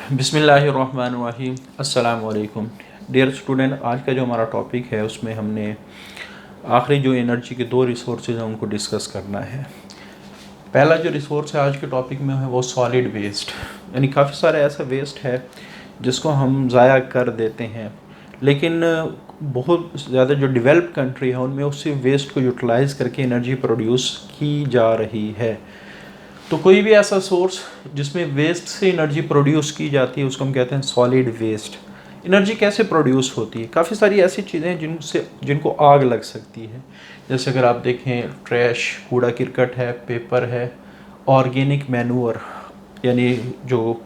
बिस्मिल्लाहिर्रहमानिर्रहीम। अस्सलाम वालेकुम डियर स्टूडेंट। आज का जो हमारा टॉपिक है उसमें हमने आखिरी जो एनर्जी के दो रिसोर्सेज हैं उनको डिस्कस करना है। पहला जो रिसोर्स है आज के टॉपिक में है वो सॉलिड वेस्ट, यानी काफ़ी सारा ऐसा वेस्ट है जिसको हम ज़ाया कर देते हैं, लेकिन बहुत ज़्यादा जो डेवलप्ड कंट्री है उनमें उसी वेस्ट को यूटिलाइज़ करके एनर्जी प्रोड्यूस की जा रही है। तो कोई भी ऐसा सोर्स जिसमें वेस्ट से एनर्जी प्रोड्यूस की जाती है उसको हम कहते हैं सॉलिड वेस्ट। एनर्जी कैसे प्रोड्यूस होती है? काफ़ी सारी ऐसी चीज़ें हैं जिनको आग लग सकती है। जैसे अगर आप देखें, ट्रैश, कूड़ा करकट है, पेपर है, ऑर्गेनिक मैन्योर यानी जो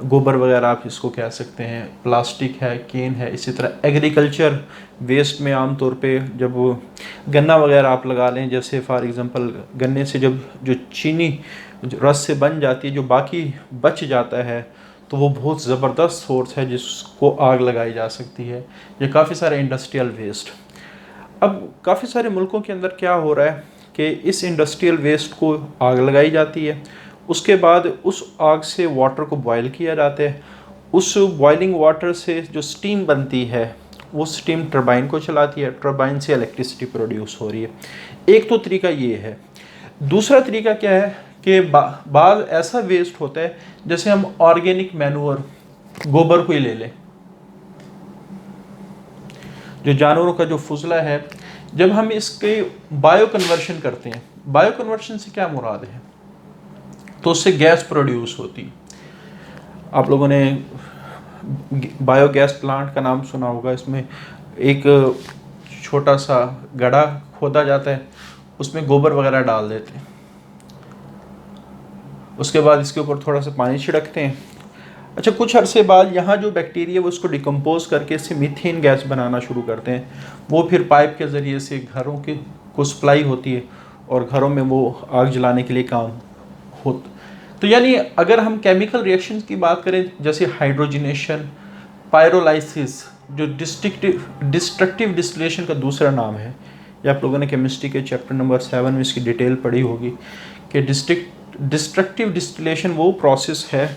गोबर वगैरह आप इसको कह सकते हैं, प्लास्टिक है, केन है। इसी तरह एग्रीकल्चर वेस्ट में आम तौर पे जब गन्ना वगैरह आप लगा लें, जैसे फॉर एग्जांपल गन्ने से जब जो चीनी रस से बन जाती है, जो बाकी बच जाता है, तो वो बहुत ज़बरदस्त सोर्स है जिसको आग लगाई जा सकती है। ये काफ़ी सारे इंडस्ट्रियल वेस्ट। अब काफ़ी सारे मुल्कों के अंदर क्या हो रहा है कि इस इंडस्ट्रियल वेस्ट को आग लगाई जाती है, उसके बाद उस आग से वाटर को बॉयल किया जाता है। उस बॉइलिंग वाटर से जो स्टीम बनती है वो स्टीम टरबाइन को चलाती है, टरबाइन से इलेक्ट्रिसिटी प्रोड्यूस हो रही है। एक तो तरीका ये है। दूसरा तरीका क्या है कि बाद ऐसा वेस्ट होता है, जैसे हम ऑर्गेनिक मैन्योर, गोबर को ही ले लें, जो जानवरों का जो फुजला है, जब हम इसके बायो कन्वर्शन करते हैं, बायो कन्वर्शन से क्या मुराद है, तो उससे गैस प्रोड्यूस होती है। आप लोगों ने बायोगैस प्लांट का नाम सुना होगा। इसमें एक छोटा सा गड्ढा खोदा जाता है, उसमें गोबर वगैरह डाल देते हैं, उसके बाद इसके ऊपर थोड़ा सा पानी छिड़कते हैं। अच्छा, कुछ अरसे बाद यहाँ जो बैक्टीरिया वो उसको डिकम्पोज करके इससे मीथेन गैस बनाना शुरू करते हैं। वो फिर पाइप के ज़रिए से घरों के को सप्लाई होती है और घरों में वो आग जलाने के लिए काम होता। तो यानी अगर हम केमिकल रिएक्शंस की बात करें, जैसे हाइड्रोजनेशन, पायरोलाइसिस, जो डिस्ट्रक्टिव डिस्टिलेशन का दूसरा नाम है, ये आप लोगों ने केमिस्ट्री के चैप्टर नंबर 7 में इसकी डिटेल पढ़ी होगी कि डिस्ट्रक्टिव डिस्टिलेशन वो प्रोसेस है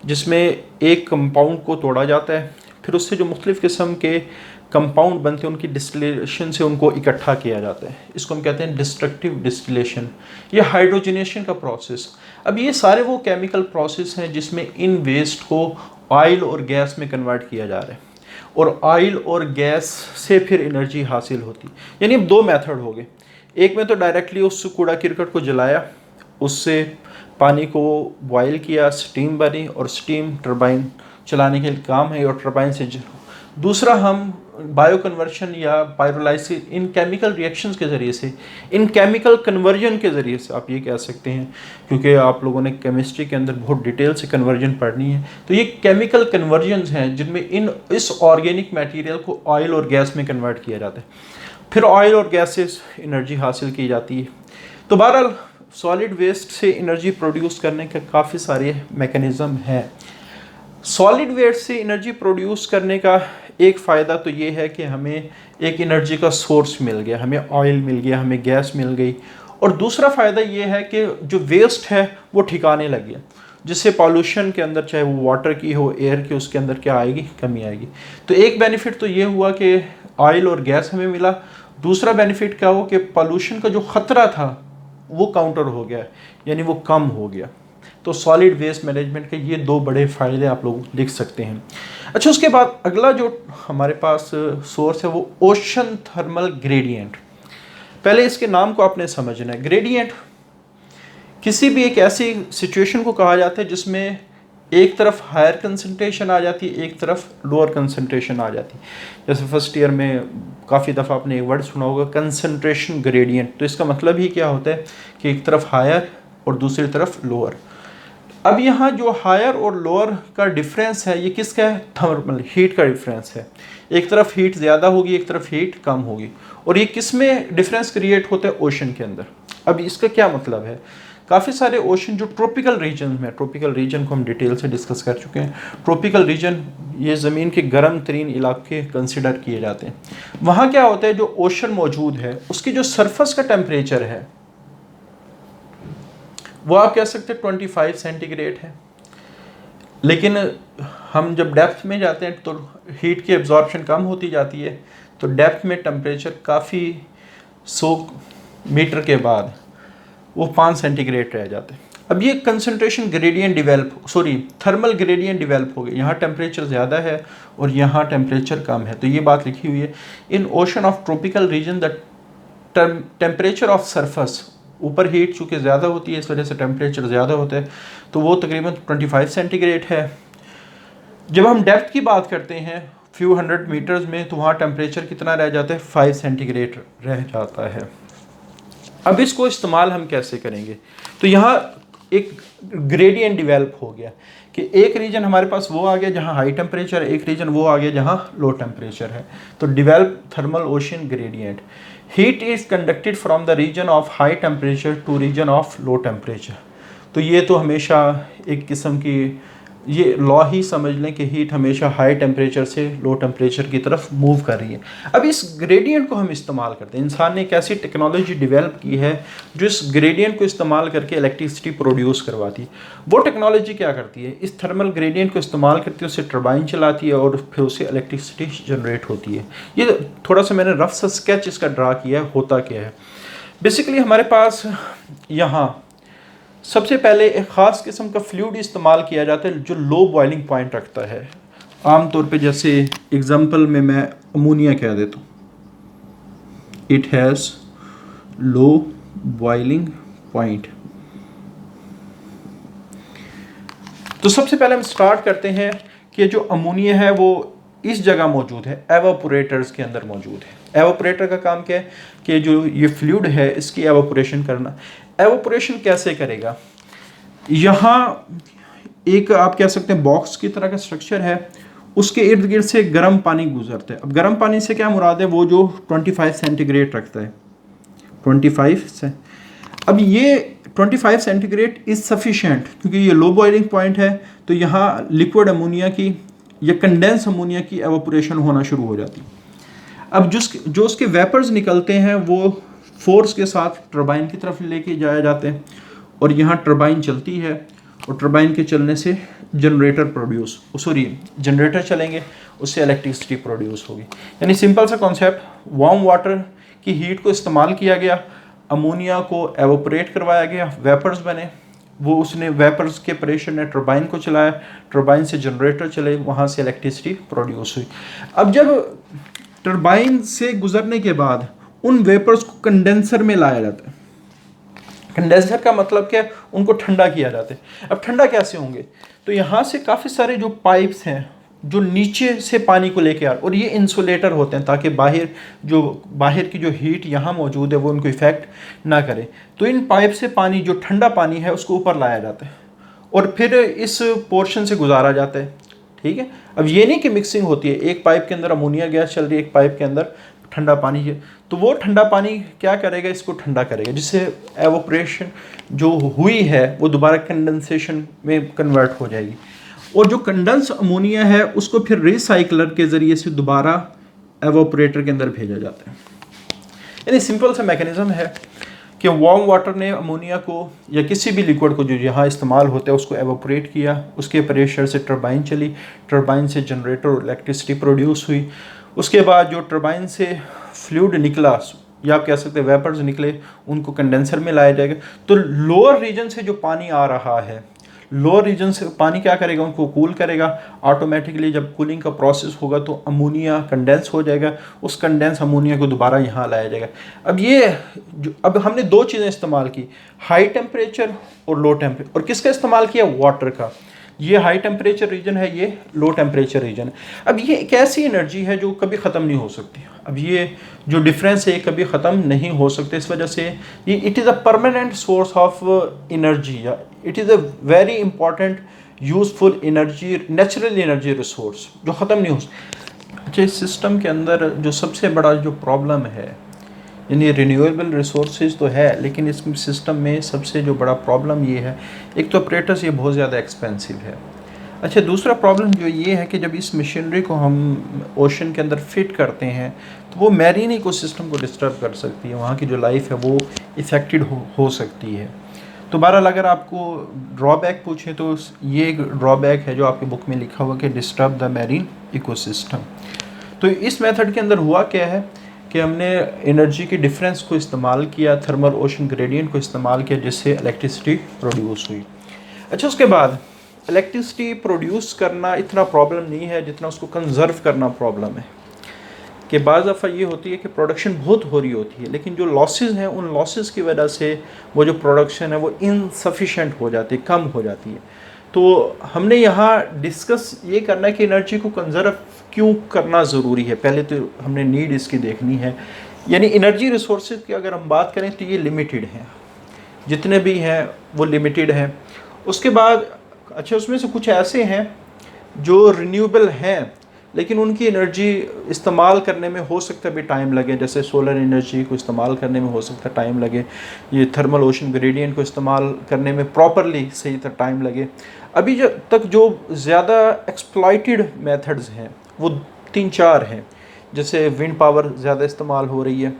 जिसमें एक कंपाउंड को तोड़ा जाता है, फिर उससे जो मुख्तलिफ़ किस्म के कंपाउंड बनते हैं उनकी डिस्टिलेशन से उनको इकट्ठा किया जाता है। इसको हम कहते हैं डिस्ट्रक्टिव डिस्टिलेशन या हाइड्रोजनेशन का प्रोसेस। अब ये सारे वो केमिकल प्रोसेस हैं जिसमें इन वेस्ट को ऑयल और गैस में कन्वर्ट किया जा रहा है, और ऑयल और गैस से फिर एनर्जी हासिल होती। यानी अब दो मेथड हो गए। एक में तो डायरेक्टली उस कूड़ा करकट को जलाया, उससे पानी को बॉयल किया, स्टीम बनी और स्टीम टरबाइन चलाने के लिए काम है और टरबाइन से दूसरा हम बायो कन्वर्शन या पायरोलाइसिस, इन केमिकल रिएक्शंस के ज़रिए से, इन केमिकल कन्वर्जन के ज़रिए से आप ये कह सकते हैं, क्योंकि आप लोगों ने केमिस्ट्री के अंदर बहुत डिटेल से कन्वर्जन पढ़नी है। तो ये केमिकल कन्वर्जन्स हैं जिनमें इस ऑर्गेनिक मटेरियल को ऑयल और गैस में कन्वर्ट किया जाता है, फिर ऑयल और गैस से एनर्जी हासिल की जाती है। तो बहरहाल सॉलिड वेस्ट से एनर्जी प्रोड्यूस करने के काफ़ी सारे मैकेनिज़्म हैं। सॉलिड वेस्ट से एनर्जी प्रोड्यूस करने का एक फ़ायदा तो ये है कि हमें एक एनर्जी का सोर्स मिल गया, हमें ऑयल मिल गया, हमें गैस मिल गई। और दूसरा फ़ायदा ये है कि जो वेस्ट है वो ठिकाने लग गया, जिससे पॉल्यूशन के अंदर, चाहे वो वाटर की हो, एयर की, उसके अंदर क्या आएगी, कमी आएगी। तो एक बेनिफिट तो ये हुआ कि ऑयल और गैस हमें मिला। दूसरा बेनिफिट क्या हो कि पॉल्यूशन का जो ख़तरा था वो काउंटर हो गया, यानी वो कम हो गया। तो सॉलिड वेस्ट मैनेजमेंट के ये दो बड़े फ़ायदे आप लोग लिख सकते हैं। अच्छा, उसके बाद अगला जो हमारे पास सोर्स है वो ओशन थर्मल ग्रेडियंट। पहले इसके नाम को आपने समझना है। ग्रेडियंट किसी भी एक ऐसी सिचुएशन को कहा जाता है जिसमें एक तरफ हायर कंसंट्रेशन आ जाती है, एक तरफ लोअर कंसंट्रेशन आ जाती है। जैसे फर्स्ट ईयर में काफ़ी दफ़ा आपने एक वर्ड सुना होगा, कंसंट्रेशन ग्रेडियंट। तो इसका मतलब ही क्या होता है कि एक तरफ हायर और दूसरी तरफ लोअर। अब यहाँ जो हायर और लोअर का डिफरेंस है ये किसका है? थर्मल हीट का डिफरेंस है। एक तरफ हीट ज़्यादा होगी, एक तरफ हीट कम होगी, और ये किस में डिफरेंस क्रिएट होता है? ओशन के अंदर। अब इसका क्या मतलब है? काफ़ी सारे ओशन जो ट्रॉपिकल रीजन में, ट्रॉपिकल रीजन को हम डिटेल से डिस्कस कर चुके हैं। ट्रॉपिकल रीजन ये ज़मीन के गर्म तरीन इलाके कंसिडर किए जाते हैं। वहाँ क्या होता है, जो ओशन मौजूद है उसकी जो सरफेस का टेम्परेचर है वो आप कह सकते हैं 25 सेंटीग्रेड है, लेकिन हम जब डेप्थ में जाते हैं तो हीट की एब्जॉर्प्शन कम होती जाती है, तो डेप्थ में टेम्परेचर काफ़ी 100 मीटर के बाद वो 5 सेंटीग्रेड रह जाते हैं। अब ये concentration gradient thermal gradient develop हो गए, यहाँ टेम्परेचर ज़्यादा है और यहाँ टेम्परेचर कम है। तो ये बात लिखी हुई है, in ocean of tropical region the temperature of surface, ऊपर हीट चूँकि ज़्यादा होती है इस वजह से टेम्परेचर ज़्यादा होता है, तो वो तकरीबन 25 सेंटीग्रेड है। जब हम डेप्थ की बात करते हैं फ्यू 100 मीटर्स में, तो वहाँ टेम्परेचर कितना रह जाता है, 5 सेंटीग्रेड रह जाता है। अब इसको इस्तेमाल हम कैसे करेंगे, तो यहाँ एक ग्रेडियंट डेवलप हो गया कि एक रीजन हमारे पास वो आ गया जहाँ हाई टेम्परेचर है, एक रीजन वो आ गया जहाँ लो टेम्परेचर है। तो develop thermal ocean gradient, heat is conducted from the region of high temperature to region of low temperature. तो ये तो हमेशा एक किस्म की ये लॉ ही समझ लें कि हीट हमेशा हाई टेम्परेचर से लो टेम्परेचर की तरफ मूव कर रही है। अब इस ग्रेडियंट को हम इस्तेमाल करते हैं, इंसान ने एक ऐसी टेक्नोलॉजी डेवलप की है जो इस ग्रेडियंट को इस्तेमाल करके इलेक्ट्रिसिटी प्रोड्यूस करवाती है। वो टेक्नोलॉजी क्या करती है, इस थर्मल ग्रेडियंट को इस्तेमाल करती है, उससे टर्बाइन चलाती है और फिर उससे इलेक्ट्रिसिटी जनरेट होती है। ये थोड़ा सा मैंने रफ सा स्केच इसका ड्रा किया है, होता क्या है। बेसिकली हमारे पास यहाँ सबसे पहले एक ख़ास किस्म का फ्लूइड इस्तेमाल किया जाता है जो लो बॉइलिंग पॉइंट रखता है। आम तौर पे जैसे एग्जांपल में मैं अमोनिया कह देता हूँ, it has low boiling point. तो सबसे पहले हम स्टार्ट करते हैं कि जो अमोनिया है वो इस जगह मौजूद है, एवापोरेटर्स के अंदर मौजूद है। एवापोरेटर का काम क्या है कि जो ये फ्लूइड है इसकी एवापोरेशन करना। एवापोरेशन कैसे करेगा, यहाँ एक आप कह सकते हैं बॉक्स की तरह का स्ट्रक्चर है, उसके इर्द गिर्द से गर्म पानी गुजरता है। अब गर्म पानी से क्या मुराद है, वो जो 25 सेंटीग्रेड रखता है, 25 से। अब ये 25 सेंटीग्रेड इज़ सफिशेंट, क्योंकि ये लो बॉइलिंग पॉइंट है, तो यहाँ लिक्विड अमोनिया की या कंडेंस अमोनिया की एवापोरेशन होना शुरू हो जाती है। अब जो उसके वेपर्स निकलते हैं वो फोर्स के साथ टर्बाइन की तरफ लेके जाए जाते हैं और यहाँ टर्बाइन चलती है और टर्बाइन के चलने से जनरेटर चलेंगे, उससे इलेक्ट्रिसिटी प्रोड्यूस होगी। यानी सिंपल सा कॉन्सेप्ट, वार्म वाटर की हीट को इस्तेमाल किया गया, अमोनिया को एवोपरेट करवाया गया, वेपर्स बने, वो उसने वेपर्स के प्रेशर ने टर्बाइन को चलाया, टर्बाइन से जनरेटर चले, वहाँ से इलेक्ट्रिसिटी प्रोड्यूस हुई। अब जब टर्बाइन से गुजरने के बाद उन वेपर्स को कंडेंसर में लाया जाता है। कंडेंसर का मतलब क्या है, उनको ठंडा किया जाता है। अब ठंडा कैसे होंगे, तो यहाँ से काफ़ी सारे जो पाइप्स हैं जो नीचे से पानी को लेके आ रहे, और ये इंसुलेटर होते हैं ताकि बाहर की जो हीट यहाँ मौजूद है वो उनको इफेक्ट ना करे। तो इन पाइप से पानी, जो ठंडा पानी है, उसको ऊपर लाया जाता है और फिर इस पोर्शन से गुजारा जाता है। ठीक है, अब ये नहीं कि मिक्सिंग होती है, एक पाइप के अंदर अमोनिया गैस चल रही है, एक पाइप के अंदर ठंडा पानी है, तो वो ठंडा पानी क्या करेगा, इसको ठंडा करेगा, जिससे एवोपरेशन जो हुई है वो दोबारा कंडेंसेशन में कन्वर्ट हो जाएगी। और जो कंडेंस अमोनिया है उसको फिर रिसाइकलर के ज़रिए से दोबारा एवोपरेटर के अंदर भेजा जाता है। यानी सिंपल सा मैकेनिज़्म है कि वार्म वाटर ने अमोनिया को या किसी भी लिक्विड को जो यहाँ इस्तेमाल होता है उसको एवोपरेट किया, उसके प्रेशर से टर्बाइन चली, टर्बाइन से जनरेटर और इलेक्ट्रिसिटी प्रोड्यूस हुई। उसके बाद जो टर्बाइन से फ्लूइड निकला या आप कह सकते हैं वेपर्स निकले, उनको कंडेंसर में लाया जाएगा। तो लोअर रीजन से जो पानी आ रहा है, लोअर रीजन से पानी क्या करेगा, उनको कूल करेगा। ऑटोमेटिकली जब कूलिंग का प्रोसेस होगा तो अमोनिया कंडेंस हो जाएगा, उस कंडेंस अमोनिया को दोबारा यहाँ लाया जाएगा। अब हमने दो चीज़ें इस्तेमाल की, हाई टेम्परेचर और लो टेम्परेचर। और किसका इस्तेमाल किया, वाटर का। ये हाई टेम्परेचर रीजन है, ये लो टेम्परेचर रीजन है। अब ये एक ऐसी एनर्जी है जो कभी ख़त्म नहीं हो सकती। अब ये जो डिफरेंस है ये कभी ख़त्म नहीं हो सकते, इस वजह से ये it is a permanent source of energy, या it is a very important useful energy, natural energy resource जो ख़त्म नहीं हो सकती। अच्छा, इस सिस्टम के अंदर जो सबसे बड़ा जो प्रॉब्लम है, यानी रिन्यूएबल रिसोर्सेज तो है, लेकिन इस सिस्टम में सबसे जो बड़ा प्रॉब्लम ये है, एक तो ऑपरेटर्स ये बहुत ज़्यादा एक्सपेंसिव है। अच्छा, दूसरा प्रॉब्लम जो ये है कि जब इस मशीनरी को हम ओशन के अंदर फिट करते हैं तो वो मैरीन इकोसिस्टम को डिस्टर्ब कर सकती है, वहाँ की जो लाइफ है वो इफ़ेक्टेड हो सकती है। तो बहरहाल अगर आपको ड्रॉबैक पूछें तो ये एक ड्रॉबैक है जो आपकी बुक में लिखा हुआ कि डिस्टर्ब द मैरीन इकोसिस्टम। तो इस मेथड के अंदर हुआ क्या है कि हमने एनर्जी की डिफरेंस को इस्तेमाल किया, थर्मल ओशन ग्रेडियंट को इस्तेमाल किया, जिससे इलेक्ट्रिसिटी प्रोड्यूस हुई। अच्छा, उसके बाद इलेक्ट्रिसिटी प्रोड्यूस करना इतना प्रॉब्लम नहीं है जितना उसको कंजर्व करना प्रॉब्लम है। कि बाज़ दफ़ा ये होती है कि प्रोडक्शन बहुत हो रही होती है, लेकिन जो लॉसेस हैं उन लॉसेस की वजह से वो जो प्रोडक्शन है वो इनसफिशेंट हो जाती है, कम हो जाती है। तो हमने यहाँ डिस्कस ये करना है कि एनर्जी को कंजर्व क्यों करना ज़रूरी है। पहले तो हमने नीड इसकी देखनी है, यानी एनर्जी रिसोर्सेज की अगर हम बात करें तो ये लिमिटेड हैं, जितने भी हैं वो लिमिटेड हैं। उसके बाद अच्छा, उसमें से कुछ ऐसे हैं जो रिन्यूएबल हैं लेकिन उनकी एनर्जी इस्तेमाल करने में हो सकता है भी टाइम लगे, जैसे सोलर एनर्जी को इस्तेमाल करने में हो सकता है टाइम लगे, ये थर्मल ओशन ग्रेडियंट को इस्तेमाल करने में प्रॉपरली सही तरह टाइम लगे। अभी तक जो ज़्यादा एक्सप्लॉइटेड मेथड्स हैं वो 3-4 हैं, जैसे विंड पावर ज़्यादा इस्तेमाल हो रही है,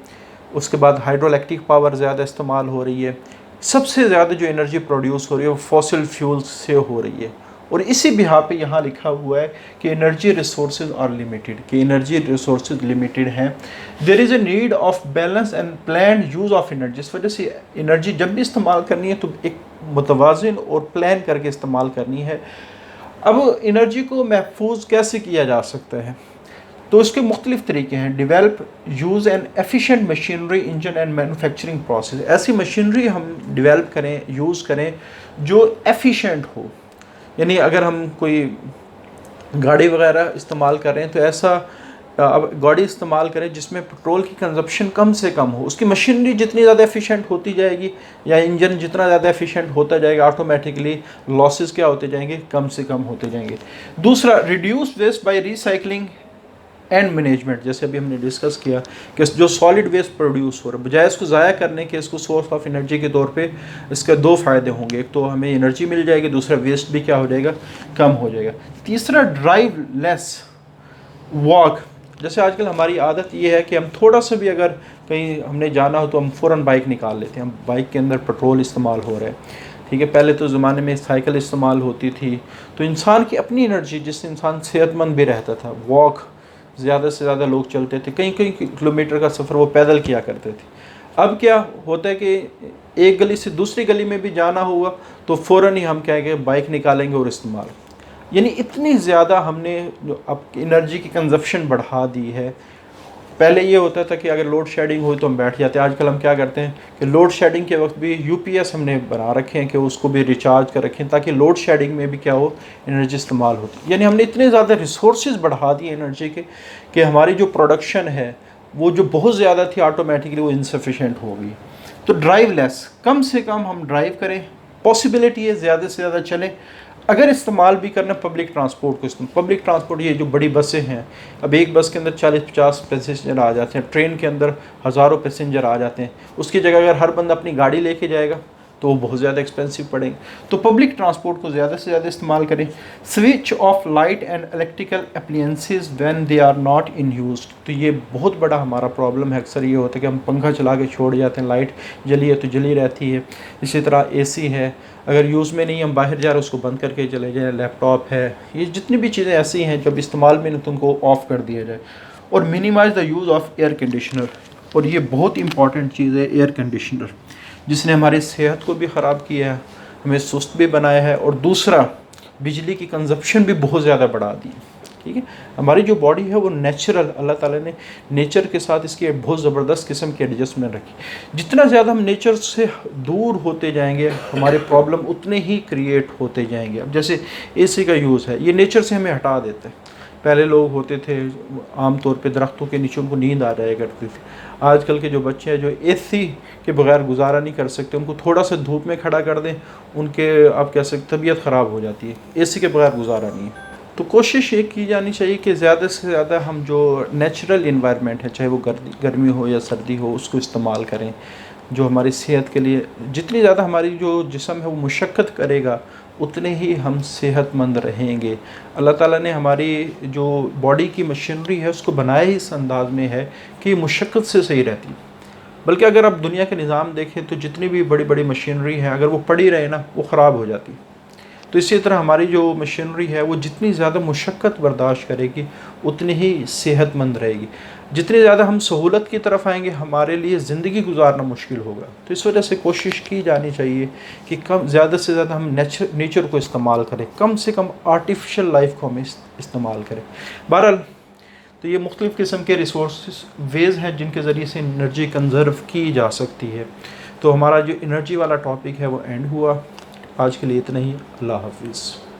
उसके बाद हाइड्रोइलेक्ट्रिक पावर ज़्यादा इस्तेमाल हो रही है, सबसे ज़्यादा जो एनर्जी प्रोड्यूस हो रही है वो फॉसिल फ्यूल्स से हो रही है। और इसी बिहा पे यहाँ लिखा हुआ है कि एनर्जी रिसोर्सेज आर लिमिटेड, कि एनर्जी रिसोर्सेज लिमिटेड हैं। There is a need of balance and plan use of energy. इस वजह से एनर्जी जब भी इस्तेमाल करनी है तो एक मुतवाज़िन और प्लान करके इस्तेमाल करनी है। अब एनर्जी को महफूज कैसे किया जा सकता है, तो इसके मुख्तलिफ़ तरीके हैं। Develop use and efficient machinery engine and manufacturing process. ऐसी मशीनरी हम डेवलप करें, यूज़ करें जो एफिशिएंट हो, यानी अगर हम कोई गाड़ी वगैरह इस्तेमाल कर रहे हैं तो ऐसा अब गाड़ी इस्तेमाल करें जिसमें पेट्रोल की कंजप्शन कम से कम हो। उसकी मशीनरी जितनी ज़्यादा एफिशिएंट होती जाएगी या इंजन जितना ज़्यादा एफिशिएंट होता जाएगा, ऑटोमेटिकली लॉसेस क्या होते जाएंगे, कम से कम होते जाएंगे। दूसरा, reduce waste by recycling and management. जैसे अभी हमने डिस्कस किया कि जो सॉलिड वेस्ट प्रोड्यूस हो रहा है, बजाय इसको ज़ाया करने के इसको सोर्स ऑफ एनर्जी के तौर पे इसके 2 फ़ायदे होंगे। एक तो हमें एनर्जी मिल जाएगी, दूसरा वेस्ट भी क्या हो जाएगा, कम हो जाएगा। तीसरा, ड्राइव लेस, वॉक। जैसे आजकल हमारी आदत ये है कि हम थोड़ा सा भी अगर कहीं हमने जाना हो तो हम फ़ौरन बाइक निकाल लेते हैं। हम बाइक के अंदर पेट्रोल इस्तेमाल हो रहा है, ठीक है। पहले तो ज़माने में साइकिल इस्तेमाल होती थी, तो इंसान की अपनी एनर्जी, जिससे इंसान सेहतमंद भी रहता था। वॉक ज़्यादा से ज़्यादा लोग चलते थे, कई कई किलोमीटर का सफ़र वो पैदल किया करते थे। अब क्या होता है कि एक गली से दूसरी गली में भी जाना हुआ तो फ़ौरन ही हम कहेंगे बाइक निकालेंगे और इस्तेमाल। यानी इतनी ज़्यादा हमने जो अब एनर्जी की कंजप्शन बढ़ा दी है। पहले ये होता था कि अगर लोड शेडिंग हुई तो हम बैठ जाते हैं, आजकल हम क्या करते हैं कि लोड शेडिंग के वक्त भी यूपीएस हमने बना रखे हैं कि उसको भी रिचार्ज कर रखें ताकि लोड शेडिंग में भी क्या हो, एनर्जी इस्तेमाल होती। यानी हमने इतने ज़्यादा रिसोर्सेज बढ़ा दिए एनर्जी के कि हमारी जो प्रोडक्शन है वो जो बहुत ज़्यादा थी ऑटोमेटिकली वो इनसफिशेंट हो गई। तो ड्राइव लेस, कम से कम हम ड्राइव करें, पॉसिबिलिटी है ज़्यादा से ज़्यादा चलें। अगर इस्तेमाल भी करना पब्लिक ट्रांसपोर्ट को, पब्लिक ट्रांसपोर्ट ये जो बड़ी बसें हैं, अब एक बस के अंदर 40-50 पैसेंजर आ जाते हैं, ट्रेन के अंदर हज़ारों पैसेंजर आ जाते हैं। उसकी जगह अगर हर बंदा अपनी गाड़ी लेके जाएगा तो वो बहुत ज़्यादा एक्सपेंसिव पड़ेंगे। तो पब्लिक ट्रांसपोर्ट को ज़्यादा से ज़्यादा इस्तेमाल करें। Switch off light and electrical appliances when they are not in use. तो ये बहुत बड़ा हमारा प्रॉब्लम है। अक्सर ये होता है कि हम पंखा चला के छोड़ जाते हैं, लाइट जली है तो जली रहती है। इसी तरह एसी है, अगर यूज़ में नहीं हम बाहर जा रहे उसको बंद करके चले जाएँ। लैपटॉप है, ये जितनी भी चीज़ें ऐसी हैं जब इस्तेमाल में नहीं तो उनको ऑफ़ कर दिया जाए। और minimise the use of air conditioner, और ये बहुत इंपॉर्टेंट चीज़ है एयर कंडीशनर, जिसने हमारी सेहत को भी ख़राब किया है, हमें सुस्त भी बनाया है, और दूसरा बिजली की कंजप्शन भी बहुत ज़्यादा बढ़ा दी। ठीक है, हमारी जो बॉडी है वो नेचुरल, अल्लाह ताला ने नेचर के साथ इसकी बहुत ज़बरदस्त किस्म की एडजस्टमेंट रखी। जितना ज़्यादा हम नेचर से दूर होते जाएंगे हमारे प्रॉब्लम उतने ही क्रिएट होते जाएंगे। अब जैसे एसी का यूज़ है, ये नेचर से हमें हटा देता है। पहले लोग होते थे आम तौर पे दरख्तों के नीचे उनको नींद आ जाया करती थी। आजकल के जो बच्चे हैं जो एसी के बगैर गुजारा नहीं कर सकते, उनको थोड़ा सा धूप में खड़ा कर दें, उनके आप कह सकते तबीयत ख़राब हो जाती है। एसी के बगैर गुजारा नहीं है। तो कोशिश ये की जानी चाहिए कि ज़्यादा से ज़्यादा हम जो नेचुरल इन्वायरमेंट है, चाहे वो गर्मी हो या सर्दी हो, उसको इस्तेमाल करें, जो हमारी सेहत के लिए, जितनी ज़्यादा हमारी जो जिस्म है वो मुशक्क़त करेगा उतने ही हम सेहतमंद रहेंगे। अल्लाह ताला ने हमारी जो बॉडी की मशीनरी है उसको बनाया ही इस अंदाज में है कि मुशक्क़त से सही रहती है। बल्कि अगर आप दुनिया के निज़ाम देखें तो जितनी भी बड़ी बड़ी मशीनरी है अगर वो पड़ी रहे ना वो ख़राब हो जाती। तो इसी तरह हमारी जो मशीनरी है वो जितनी ज़्यादा मुशक्क़त बर्दाश्त करेगी उतनी ही सेहतमंद रहेगी। जितनी ज़्यादा हम सहूलत की तरफ आएंगे हमारे लिए ज़िंदगी गुजारना मुश्किल होगा। तो इस वजह से कोशिश की जानी चाहिए कि कम ज़्यादा से ज़्यादा हम नेचर को इस्तेमाल करें, कम से कम आर्टिफिशियल लाइफ को हम इस्तेमाल करें। बहरहाल तो ये मुख्तलिफ़ किस्म के रिसोर्स वेज़ हैं जिनके ज़रिए से एनर्जी कंज़र्व की जा सकती है। तो हमारा जो एनर्जी वाला टॉपिक है वो एंड हुआ। आज के लिए इतना ही। अल्लाह हाफिज़।